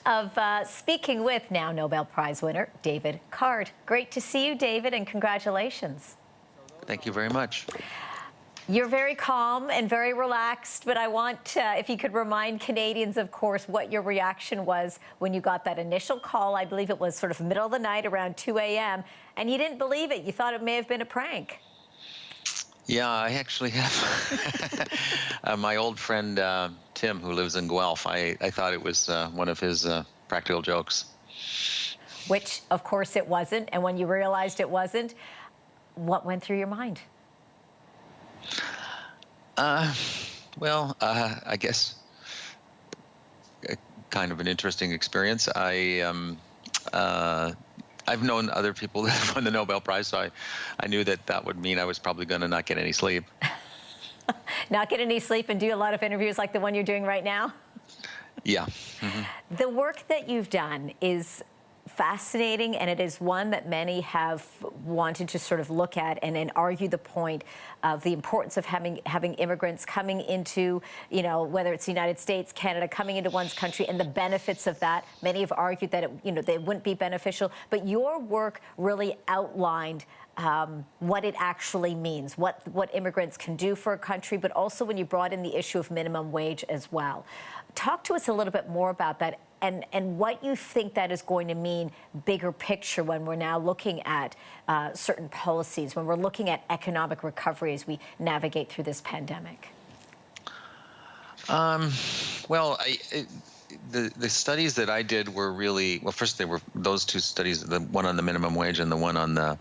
of speaking with now Nobel Prize winner David Card. Great to see you, David, and congratulations. Thank you very much. You're very calm and very relaxed, but I want, if you could remind Canadians, of course, what your reaction was when you got that initial call. I believe it was sort of middle of the night, around 2 a.m., and you didn't believe it. You thought it may have been a prank. Yeah, I actually have. My old friend Tim, who lives in Guelph, I thought it was one of his practical jokes. Which, of course, it wasn't. And when you realized it wasn't, what went through your mind? I guess kind of an interesting experience. I've known other people that have won the Nobel Prize, so I knew that would mean I was probably going to not get any sleep. Not get any sleep and do a lot of interviews like the one you're doing right now? Yeah. Mm-hmm. The work that you've done is fascinating, and it is one that many have wanted to sort of look at and argue the point of the importance of having immigrants coming into, you know, whether it's the United States, Canada, coming into one's country, and the benefits of that. Many have argued that they wouldn't be beneficial, but your work really outlined what it actually means, what immigrants can do for a country, but also when you brought in the issue of minimum wage as well. Talk to us a little bit more about that and what you think that is going to mean bigger picture when we're now looking at certain policies, when we're looking at economic recovery as we navigate through this pandemic. The studies that I did were really, well, first they were those two studies, the one on the minimum wage and the one on the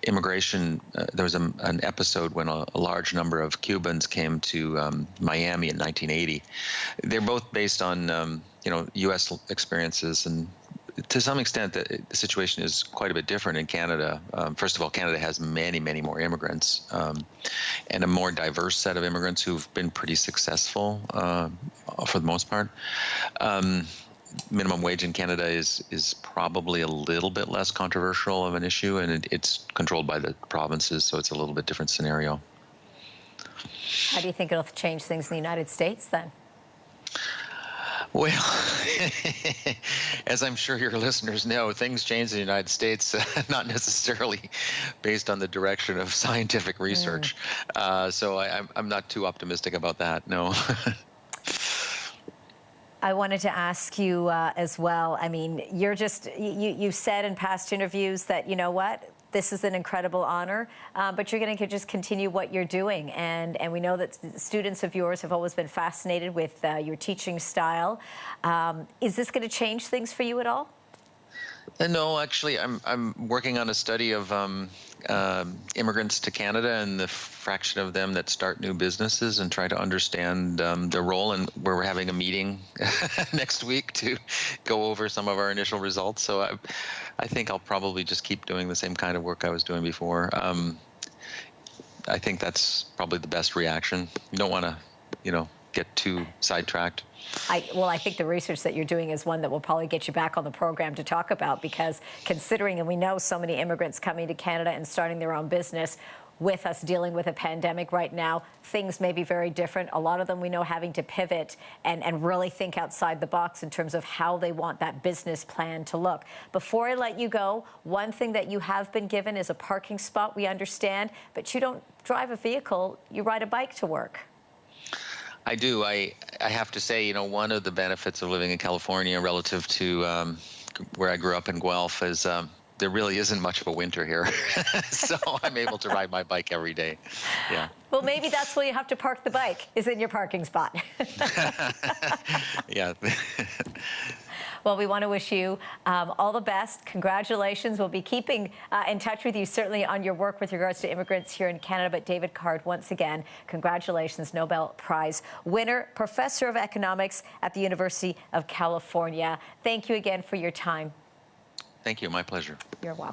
immigration. There was an episode when a large number of Cubans came to Miami in 1980. They're both based on, U.S. experiences, and to some extent the situation is quite a bit different in Canada. First of all, Canada has many, many more immigrants and a more diverse set of immigrants who've been pretty successful for the most part. Minimum wage in Canada is probably a little bit less controversial of an issue, and it's controlled by the provinces, so it's a little bit different scenario. How do you think it'll change things in the United States then? Well, as I'm sure your listeners know, things change in the United States, not necessarily based on the direction of scientific research. So I'm not too optimistic about that, no. I wanted to ask you as well, I mean, you've said in past interviews that, you know what, this is an incredible honor, but you're going to just continue what you're doing. And we know that students of yours have always been fascinated with your teaching style. Is this going to change things for you at all? No, actually, I'm working on a study of immigrants to Canada and the fraction of them that start new businesses, and try to understand their role. And we're having a meeting next week to go over some of our initial results. So I think I'll probably just keep doing the same kind of work I was doing before. I think that's probably the best reaction. You don't want to, get too sidetracked. I think the research that you're doing is one that will probably get you back on the program to talk about, because considering, and we know so many immigrants coming to Canada and starting their own business, with us dealing with a pandemic right now, things may be very different. A lot of them we know having to pivot and really think outside the box in terms of how they want that business plan to look. Before I let you go, one thing that you have been given is a parking spot, we understand, but you don't drive a vehicle, you ride a bike to work. I do. I have to say, one of the benefits of living in California relative to where I grew up in Guelph is there really isn't much of a winter here. So I'm able to ride my bike every day. Yeah. Well, maybe that's where you have to park the bike, is in your parking spot. Yeah. Well, we want to wish you all the best. Congratulations. We'll be keeping in touch with you, certainly on your work with regards to immigrants here in Canada. But David Card, once again, congratulations, Nobel Prize winner, professor of economics at the University of California. Thank you again for your time. Thank you. My pleasure. You're welcome.